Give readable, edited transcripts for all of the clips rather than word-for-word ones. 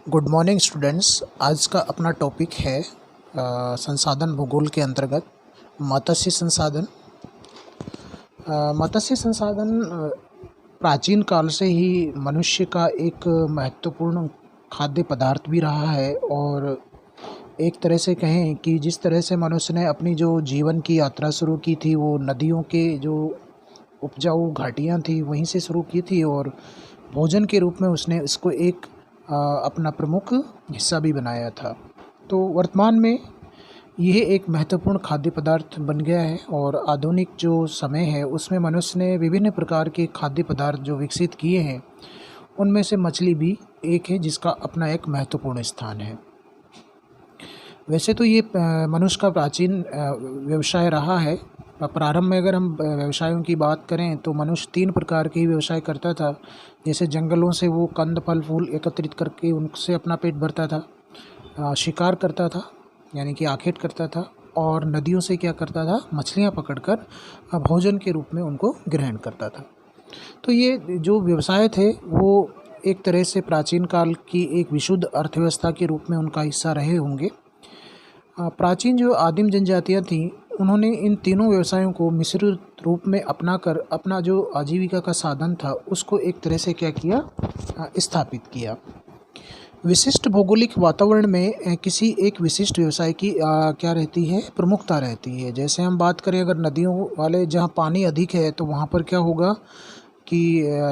Good morning students. आज का अपना टॉपिक है संसाधन भूगोल के अंतर्गत मत्स्य संसाधन। मत्स्य संसाधन प्राचीन काल से ही मनुष्य का एक महत्वपूर्ण खाद्य पदार्थ भी रहा है और एक तरह से कहें कि जिस तरह से मनुष्य ने अपनी जो जीवन की यात्रा शुरू की थी वो नदियों के जो उपजाऊ घाटियाँ थी वहीं से शुरू की थी और भोजन के रूप में उसने इसको एक अपना प्रमुख हिस्सा भी बनाया था। तो वर्तमान में यह एक महत्वपूर्ण खाद्य पदार्थ बन गया है और आधुनिक जो समय है उसमें मनुष्य ने विभिन्न प्रकार के खाद्य पदार्थ जो विकसित किए हैं उनमें से मछली भी एक है जिसका अपना एक महत्वपूर्ण स्थान है। वैसे तो ये मनुष्य का प्राचीन व्यवसाय रहा है। प्रारंभ में अगर हम व्यवसायों की बात करें तो मनुष्य 3 प्रकार के ही व्यवसाय करता था। जैसे जंगलों से वो कंद फल फूल एकत्रित करके उनसे अपना पेट भरता था, शिकार करता था यानी कि आखेट करता था, और नदियों से क्या करता था, मछलियाँ पकड़कर भोजन के रूप में उनको ग्रहण करता था। तो ये जो व्यवसाय थे वो एक तरह से प्राचीन काल की एक विशुद्ध अर्थव्यवस्था के रूप में उनका हिस्सा रहे होंगे। प्राचीन जो आदिम जनजातियाँ थीं उन्होंने इन तीनों व्यवसायों को मिश्रित रूप में अपनाकर अपना जो आजीविका का साधन था उसको एक तरह से क्या किया, स्थापित किया। विशिष्ट भौगोलिक वातावरण में किसी एक विशिष्ट व्यवसाय की क्या रहती है, प्रमुखता रहती है। जैसे हम बात करें अगर नदियों वाले जहाँ पानी अधिक है तो वहाँ पर क्या होगा कि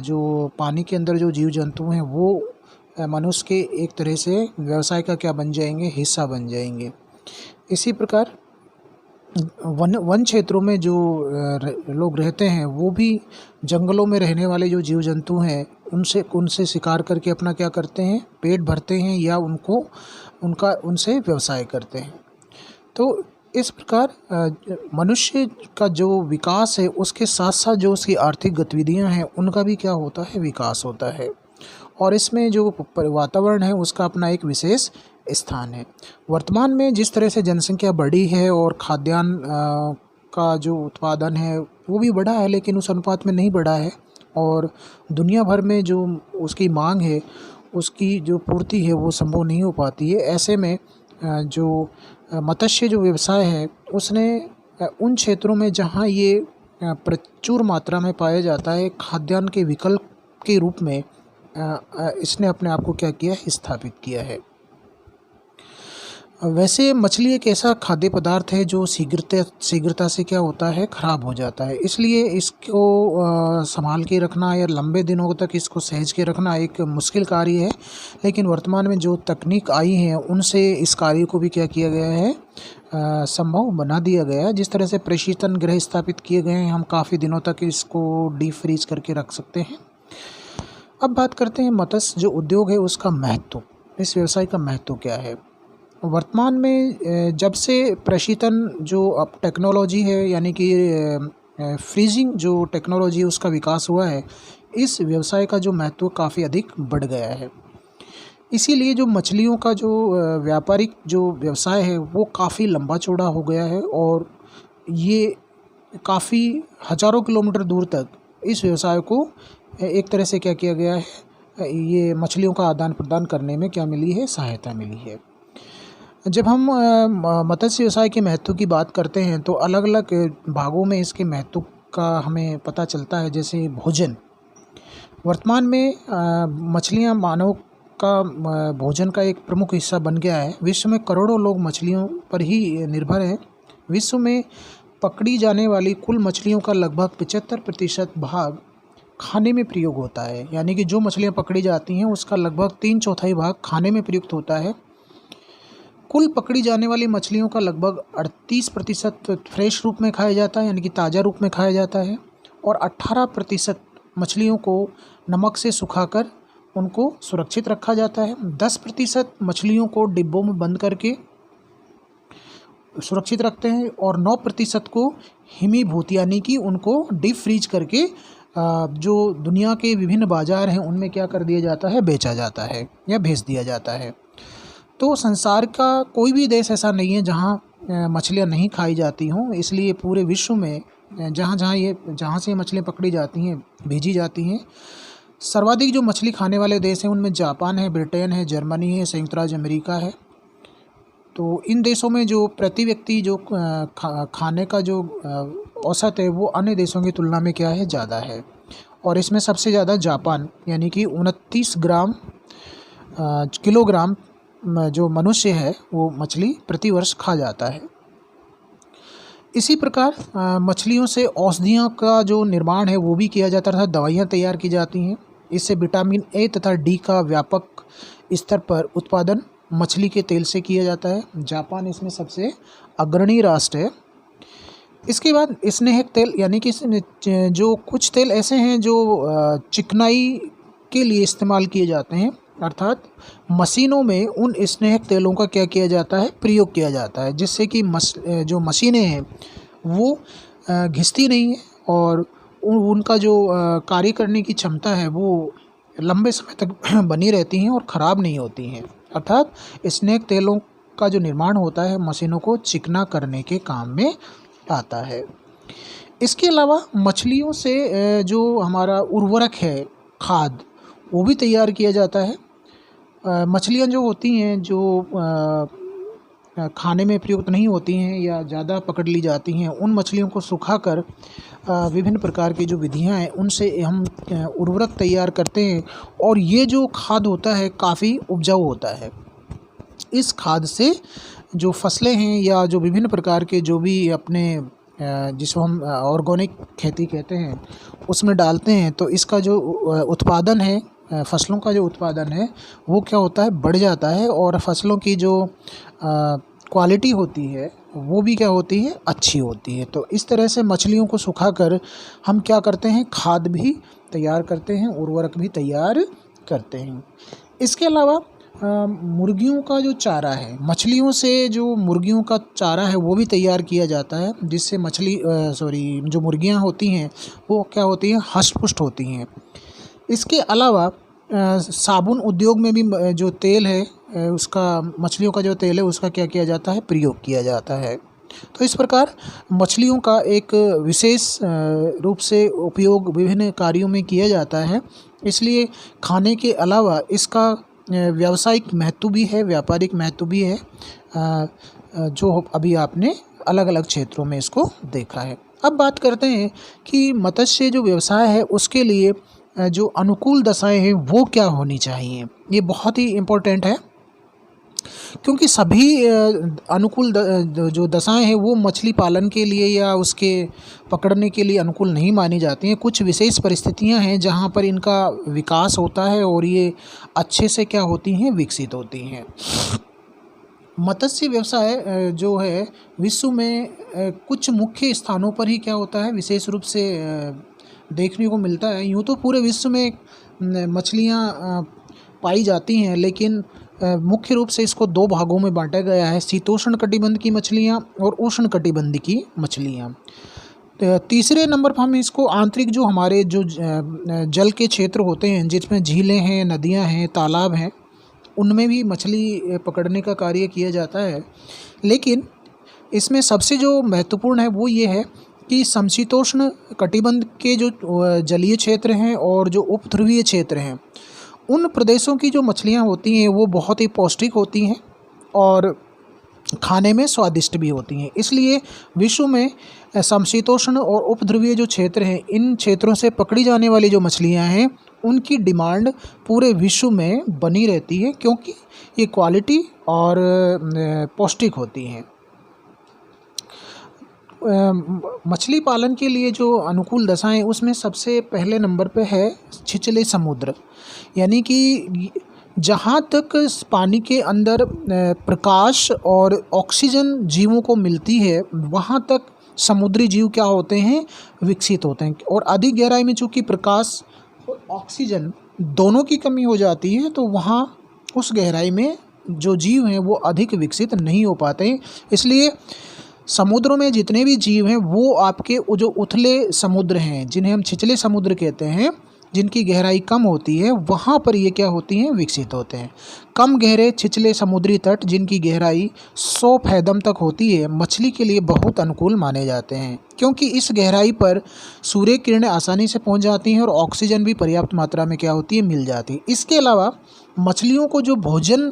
जो पानी के अंदर जो जीव जंतु हैं वो मनुष्य के एक तरह से व्यवसाय का क्या बन जाएंगे, हिस्सा बन जाएंगे। इसी प्रकार वन क्षेत्रों में जो लोग रहते हैं वो भी जंगलों में रहने वाले जो जीव जंतु हैं उनसे शिकार करके अपना क्या करते हैं, पेट भरते हैं या उनसे व्यवसाय करते हैं। तो इस प्रकार मनुष्य का जो विकास है उसके साथ साथ जो उसकी आर्थिक गतिविधियां हैं उनका भी क्या होता है, विकास होता है और इसमें जो वातावरण है उसका अपना एक विशेष स्थान है। वर्तमान में जिस तरह से जनसंख्या बढ़ी है और खाद्यान्न का जो उत्पादन है वो भी बढ़ा है लेकिन उस अनुपात में नहीं बढ़ा है और दुनिया भर में जो उसकी मांग है उसकी जो पूर्ति है वो संभव नहीं हो पाती है। ऐसे में जो मत्स्य जो व्यवसाय है उसने उन क्षेत्रों में जहाँ ये प्रचुर मात्रा में पाया जाता है खाद्यान्न के विकल्प के रूप में इसने अपने आप को क्या किया, स्थापित किया है। वैसे मछली एक ऐसा खाद्य पदार्थ है जो शीघ्रता से क्या होता है, ख़राब हो जाता है। इसलिए इसको संभाल के रखना या लंबे दिनों तक इसको सहेज के रखना एक मुश्किल कार्य है। लेकिन वर्तमान में जो तकनीक आई है उनसे इस कार्य को भी क्या किया गया है, संभव बना दिया गया है। जिस तरह से प्रशीतन गृह स्थापित किए गए हैं, हम काफ़ी दिनों तक इसको डीप फ्रीज करके रख सकते हैं। अब बात करते हैं मत्स्य जो उद्योग है उसका महत्व, इस व्यवसाय का महत्व क्या है। वर्तमान में जब से प्रशीतन जो अब टेक्नोलॉजी है यानी कि फ्रीजिंग जो टेक्नोलॉजी है उसका विकास हुआ है, इस व्यवसाय का जो महत्व काफ़ी अधिक बढ़ गया है। इसीलिए जो मछलियों का जो व्यापारिक जो व्यवसाय है वो काफ़ी लंबा चौड़ा हो गया है और ये काफ़ी हज़ारों किलोमीटर दूर तक इस व्यवसाय को एक तरह से क्या किया गया है, ये मछलियों का आदान प्रदान करने में क्या मिली है, सहायता मिली है। जब हम मत्स्य व्यवसाय के महत्व की बात करते हैं तो अलग अलग भागों में इसके महत्व का हमें पता चलता है। जैसे भोजन, वर्तमान में मछलियां मानव का भोजन का एक प्रमुख हिस्सा बन गया है। विश्व में करोड़ों लोग मछलियों पर ही निर्भर हैं। विश्व में पकड़ी जाने वाली कुल मछलियों का लगभग 75% भाग खाने में प्रयोग होता है, यानी कि जो मछलियां पकड़ी जाती हैं उसका लगभग 3/4 भाग खाने में प्रयुक्त होता है। कुल पकड़ी जाने वाली मछलियों का लगभग 38% फ्रेश रूप में खाया जाता है यानी कि ताज़ा रूप में खाया जाता है और 18% मछलियों को नमक से सुखाकर उनको सुरक्षित रखा जाता है। 10% मछलियों को डिब्बों में बंद करके सुरक्षित रखते हैं और 9% को हिमीभूत यानी कि उनको डीप फ्रीज करके जो दुनिया के विभिन्न बाज़ार हैं उनमें क्या कर दिया जाता है, बेचा जाता है या भेज दिया जाता है। तो संसार का कोई भी देश ऐसा नहीं है जहाँ मछलियाँ नहीं खाई जाती हों। इसलिए पूरे विश्व में जहाँ से मछलियाँ पकड़ी जाती हैं, भेजी जाती हैं, सर्वाधिक जो मछली खाने वाले देश हैं उनमें जापान है, ब्रिटेन है, जर्मनी है, संयुक्त राज्य अमेरिका है। तो इन देशों में जो प्रति व्यक्ति जो खाने का जो औसत है वो अन्य देशों की तुलना में क्या है, ज़्यादा है। और इसमें सबसे ज़्यादा जापान यानी कि 29 किलोग्राम जो मनुष्य है वो मछली प्रति वर्ष खा जाता है। इसी प्रकार मछलियों से औषधियों का जो निर्माण है वो भी किया जाता है, दवाइयाँ तैयार की जाती हैं। इससे विटामिन ए तथा डी का व्यापक स्तर पर उत्पादन मछली के तेल से किया जाता है। जापान इसमें सबसे अग्रणी राष्ट्र है। इसके बाद स्नेहक तेल यानी कि जो कुछ तेल ऐसे हैं जो चिकनाई के लिए इस्तेमाल किए जाते हैं, अर्थात मशीनों में उन स्नेहक तेलों का क्या किया जाता है, प्रयोग किया जाता है, जिससे कि जो मशीनें हैं वो घिसती नहीं है और उनका जो कार्य करने की क्षमता है वो लंबे समय तक बनी रहती हैं और ख़राब नहीं होती हैं। अर्थात स्नेहक तेलों का जो निर्माण होता है मशीनों को चिकना करने के काम में आता है। इसके अलावा मछलियों से जो हमारा उर्वरक है, खाद, वो भी तैयार किया जाता है। मछलियाँ जो होती हैं जो खाने में प्रयुक्त नहीं होती हैं या ज़्यादा पकड़ ली जाती हैं, उन मछलियों को सुखाकर विभिन्न प्रकार की जो विधियां हैं उनसे हम उर्वरक तैयार करते हैं और ये जो खाद होता है काफ़ी उपजाऊ होता है। इस खाद से जो फसलें हैं या जो विभिन्न प्रकार के जो भी अपने जिसको हम ऑर्गेनिक खेती कहते हैं उसमें डालते हैं, तो इसका जो उत्पादन है, फसलों का जो उत्पादन है वो क्या होता है, बढ़ जाता है और फसलों की जो क्वालिटी होती है वो भी क्या होती है, अच्छी होती है। तो इस तरह से मछलियों को सुखाकर हम क्या करते हैं, खाद भी तैयार करते हैं, उर्वरक भी तैयार करते हैं। इसके अलावा मुर्गियों का जो चारा है, मछलियों से जो मुर्गियों का चारा है वो भी तैयार किया जाता है, जिससे जो मुर्गियां होती हैं वो क्या होती हैं, हष्ट-पुष्ट होती हैं। इसके अलावा साबुन उद्योग में भी जो तेल है उसका, मछलियों का जो तेल है उसका क्या किया जाता है, प्रयोग किया जाता है। तो इस प्रकार मछलियों का एक विशेष रूप से उपयोग विभिन्न कार्यों में किया जाता है। इसलिए खाने के अलावा इसका व्यावसायिक महत्व भी है, व्यापारिक महत्व भी है, जो अभी आपने अलग अलग क्षेत्रों में इसको देखा है। अब बात करते हैं कि मत्स्य जो व्यवसाय है उसके लिए जो अनुकूल दशाएं हैं वो क्या होनी चाहिए। ये बहुत ही इम्पोर्टेंट है, क्योंकि सभी अनुकूल जो दशाएं हैं वो मछली पालन के लिए या उसके पकड़ने के लिए अनुकूल नहीं मानी जाती हैं। कुछ विशेष परिस्थितियां हैं जहां पर इनका विकास होता है और ये अच्छे से क्या होती हैं, विकसित होती हैं। मत्स्य व्यवसाय जो है विश्व में कुछ मुख्य स्थानों पर ही क्या होता है, विशेष रूप से देखने को मिलता है। यूँ तो पूरे विश्व में मछलियाँ पाई जाती हैं, लेकिन मुख्य रूप से इसको दो भागों में बांटा गया है, शीतोष्ण कटिबंध की मछलियाँ और उष्ण कटिबंध की मछलियाँ। तीसरे नंबर पर हम इसको आंतरिक जो हमारे जो जल के क्षेत्र होते हैं, जिसमें झीलें हैं, नदियाँ हैं, तालाब हैं, उनमें भी मछली पकड़ने का कार्य किया जाता है। लेकिन इसमें सबसे जो महत्वपूर्ण है वो ये है कि समशीतोष्ण कटिबंध के जो जलीय क्षेत्र हैं और जो उपध्रुवीय क्षेत्र हैं, उन प्रदेशों की जो मछलियां होती हैं वो बहुत ही पौष्टिक होती हैं और खाने में स्वादिष्ट भी होती हैं। इसलिए विश्व में समशीतोष्ण और उपध्रुवीय जो क्षेत्र हैं, इन क्षेत्रों से पकड़ी जाने वाली जो मछलियां हैं उनकी डिमांड पूरे विश्व में बनी रहती है, क्योंकि ये क्वालिटी और पौष्टिक होती हैं। मछली पालन के लिए जो अनुकूल दशाएं, उसमें सबसे पहले नंबर पे है छिछले समुद्र, यानी कि जहाँ तक पानी के अंदर प्रकाश और ऑक्सीजन जीवों को मिलती है वहाँ तक समुद्री जीव क्या होते हैं, विकसित होते हैं। और अधिक गहराई में चूँकि प्रकाश और ऑक्सीजन दोनों की कमी हो जाती है, तो वहाँ उस गहराई में जो जीव हैं वो अधिक विकसित नहीं हो पाते हैं। इसलिए समुद्रों में जितने भी जीव हैं वो आपके जो उथले समुद्र हैं, जिन्हें हम छिछले समुद्र कहते हैं, जिनकी गहराई कम होती है वहाँ पर ये क्या होती हैं, विकसित होते हैं। कम गहरे छिछले समुद्री तट जिनकी गहराई 100 फैदम तक होती है मछली के लिए बहुत अनुकूल माने जाते हैं, क्योंकि इस गहराई पर सूर्य किरणें आसानी से पहुँच जाती हैं और ऑक्सीजन भी पर्याप्त मात्रा में क्या होती है, मिल जाती है। इसके अलावा मछलियों को जो भोजन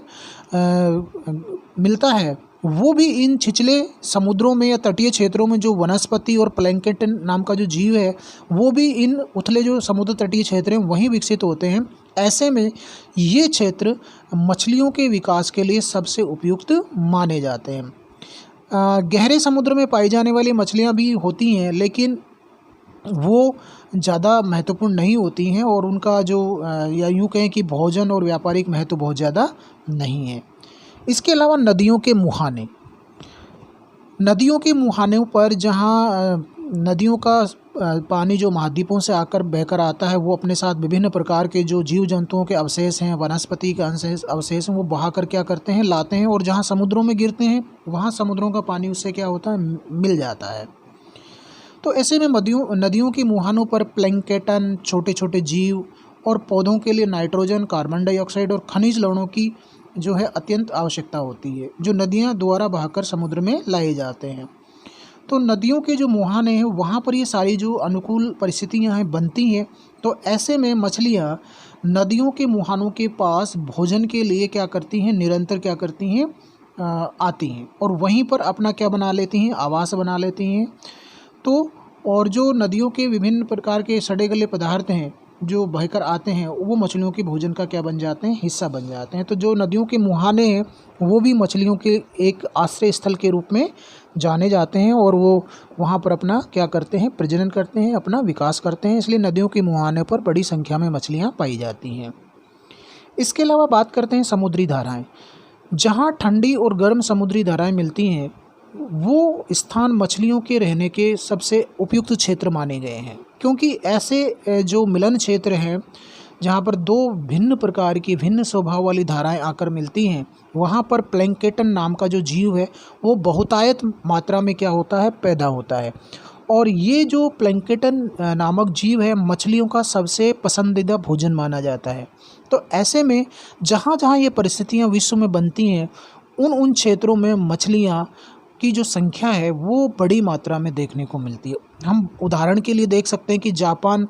मिलता है वो भी इन छिछले समुद्रों में या तटीय क्षेत्रों में जो वनस्पति और प्लैंकटन नाम का जो जीव है वो भी इन उथले जो समुद्र तटीय क्षेत्र हैं वहीं विकसित होते हैं। ऐसे में ये क्षेत्र मछलियों के विकास के लिए सबसे उपयुक्त माने जाते हैं। गहरे समुद्र में पाई जाने वाली मछलियाँ भी होती हैं, लेकिन वो ज़्यादा महत्वपूर्ण नहीं होती हैं और उनका जो या यूँ कहें कि भोजन और व्यापारिक महत्व बहुत ज़्यादा नहीं है। इसके अलावा नदियों के मुहाने, नदियों के मुहानों पर जहाँ नदियों का पानी जो महाद्वीपों से आकर बहकर आता है वो अपने साथ विभिन्न प्रकार के जो जीव जंतुओं के अवशेष हैं, वनस्पति के अवशेष हैं, वो बहाकर क्या करते हैं, लाते हैं और जहाँ समुद्रों में गिरते हैं वहाँ समुद्रों का पानी उससे क्या होता है, मिल जाता है। तो ऐसे में नदियों के मुहानों पर प्लैंकटन, छोटे छोटे जीव और पौधों के लिए नाइट्रोजन, कार्बन डाइऑक्साइड और खनिज लवणों की जो है अत्यंत आवश्यकता होती है, जो नदियाँ द्वारा बहाकर समुद्र में लाए जाते हैं। तो नदियों के जो मुहाने हैं वहाँ पर ये सारी जो अनुकूल परिस्थितियाँ हैं बनती हैं। तो ऐसे में मछलियाँ नदियों के मुहानों के पास भोजन के लिए क्या करती हैं, निरंतर क्या करती हैं, आती हैं और वहीं पर अपना क्या बना लेती हैं, आवास बना लेती हैं। तो और जो नदियों के विभिन्न प्रकार के सड़े गले पदार्थ हैं जो बहकर आते हैं वो मछलियों के भोजन का क्या बन जाते हैं, हिस्सा बन जाते हैं। तो जो नदियों के मुहाने हैं वो भी मछलियों के एक आश्रय स्थल के रूप में जाने जाते हैं और वो वहाँ पर अपना क्या करते हैं, प्रजनन करते हैं, अपना विकास करते हैं। इसलिए नदियों के मुहाने पर बड़ी संख्या में मछलियाँ पाई जाती हैं। इसके अलावा बात करते हैं समुद्री धाराएँ। जहाँ ठंडी और गर्म समुद्री धाराएँ मिलती हैं वो स्थान मछलियों के रहने के सबसे उपयुक्त क्षेत्र माने गए हैं, क्योंकि ऐसे जो मिलन क्षेत्र हैं जहाँ पर दो भिन्न प्रकार की भिन्न स्वभाव वाली धाराएं आकर मिलती हैं वहाँ पर प्लैंकटन नाम का जो जीव है वो बहुतायत मात्रा में क्या होता है, पैदा होता है। और ये जो प्लैंकटन नामक जीव है मछलियों का सबसे पसंदीदा भोजन माना जाता है। तो ऐसे में जहाँ जहाँ ये परिस्थितियाँ विश्व में बनती हैं उन क्षेत्रों में मछलियाँ की जो संख्या है वो बड़ी मात्रा में देखने को मिलती है। हम उदाहरण के लिए देख सकते हैं कि जापान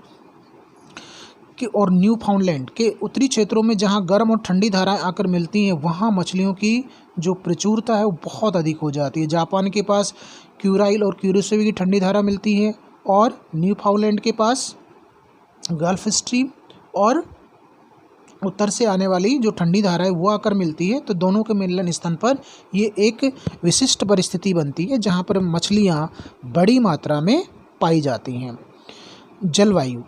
के और न्यूफाउंडलैंड के उत्तरी क्षेत्रों में जहाँ गर्म और ठंडी धाराएं आकर मिलती हैं वहाँ मछलियों की जो प्रचुरता है वो बहुत अधिक हो जाती है। जापान के पास क्यूराइल और क्यूरोसिवी की ठंडी धारा मिलती है और न्यूफाउंडलैंड के पास गल्फ स्ट्रीम और उत्तर से आने वाली जो ठंडी धारा है वो आकर मिलती है। तो दोनों के मिलन स्थान पर ये एक विशिष्ट परिस्थिति बनती है जहाँ पर मछलियाँ बड़ी मात्रा में पाई जाती हैं। जलवायु,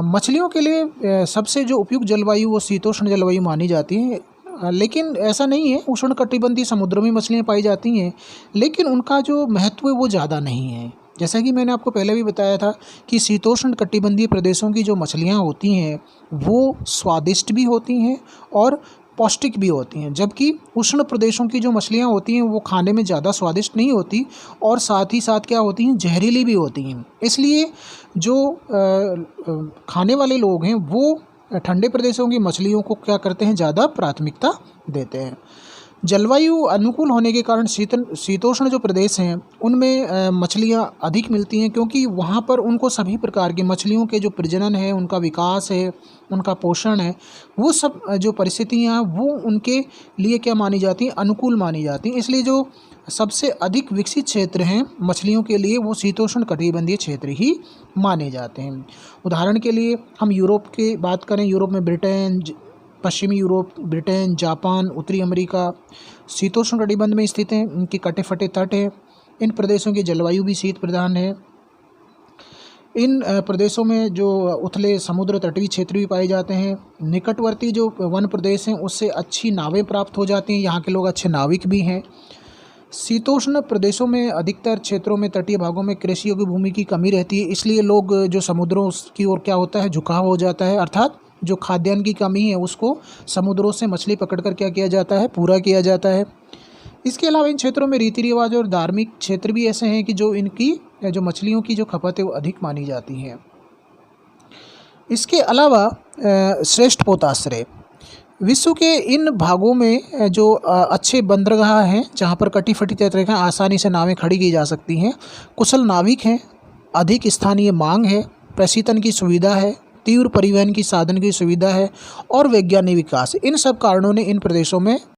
मछलियों के लिए सबसे जो उपयुक्त जलवायु वो शीतोष्ण जलवायु मानी जाती है, लेकिन ऐसा नहीं है, उष्णकटिबंधीय समुद्रों में मछलियाँ पाई जाती हैं लेकिन उनका जो महत्व है वो ज़्यादा नहीं है। जैसा कि मैंने आपको पहले भी बताया था कि शीतोष्ण कटिबंधीय प्रदेशों की जो मछलियाँ होती हैं वो स्वादिष्ट भी होती हैं और पौष्टिक भी होती हैं, जबकि उष्ण प्रदेशों की जो मछलियाँ होती हैं वो खाने में ज़्यादा स्वादिष्ट नहीं होती और साथ ही साथ क्या होती हैं, जहरीली भी होती हैं। इसलिए जो खाने वाले लोग हैं वो ठंडे प्रदेशों की मछलियों को क्या करते हैं, ज़्यादा प्राथमिकता देते हैं। जलवायु अनुकूल होने के कारण शीतोष्ण जो प्रदेश हैं उनमें मछलियाँ अधिक मिलती हैं, क्योंकि वहाँ पर उनको सभी प्रकार की मछलियों के जो प्रजनन है, उनका विकास है, उनका पोषण है, वो सब जो परिस्थितियाँ हैं वो उनके लिए क्या मानी जाती हैं, अनुकूल मानी जाती हैं। इसलिए जो सबसे अधिक विकसित क्षेत्र हैं मछलियों के लिए वो शीतोष्ण कटिबंधीय क्षेत्र ही माने जाते हैं। उदाहरण के लिए हम यूरोप की बात करें, यूरोप में ब्रिटेन, पश्चिमी यूरोप, ब्रिटेन, जापान, उत्तरी अमेरिका शीतोष्ण कटिबंध में स्थित हैं। इनके कटे फटे तट हैं। इन प्रदेशों की जलवायु भी शीत प्रधान है। इन प्रदेशों में जो उथले समुद्र तटीय क्षेत्र भी पाए जाते हैं। निकटवर्ती जो वन प्रदेश हैं उससे अच्छी नावें प्राप्त हो जाती हैं, यहाँ के लोग अच्छे नाविक भी हैं। शीतोष्ण प्रदेशों में अधिकतर क्षेत्रों में तटीय भागों में कृषि योग्य भूमि की कमी रहती है, इसलिए लोग जो समुद्रों की ओर क्या होता है, झुकाव हो जाता है, अर्थात जो खाद्यान्न की कमी है उसको समुद्रों से मछली पकड़कर क्या किया जाता है, पूरा किया जाता है। इसके अलावा इन क्षेत्रों में रीति रिवाज और धार्मिक क्षेत्र भी ऐसे हैं कि जो इनकी जो मछलियों की जो खपत है वो अधिक मानी जाती है। इसके अलावा श्रेष्ठ पोताश्रय विश्व के इन भागों में जो अच्छे बंदरगाह हैं जहाँ पर कटी फटी तरीके आसानी से नावें खड़ी की जा सकती हैं, कुशल नाविक हैं, अधिक स्थानीय मांग है, प्रशीतन की सुविधा है, तीव्र परिवहन की साधन की सुविधा है और वैज्ञानिक विकास, इन सब कारणों ने इन प्रदेशों में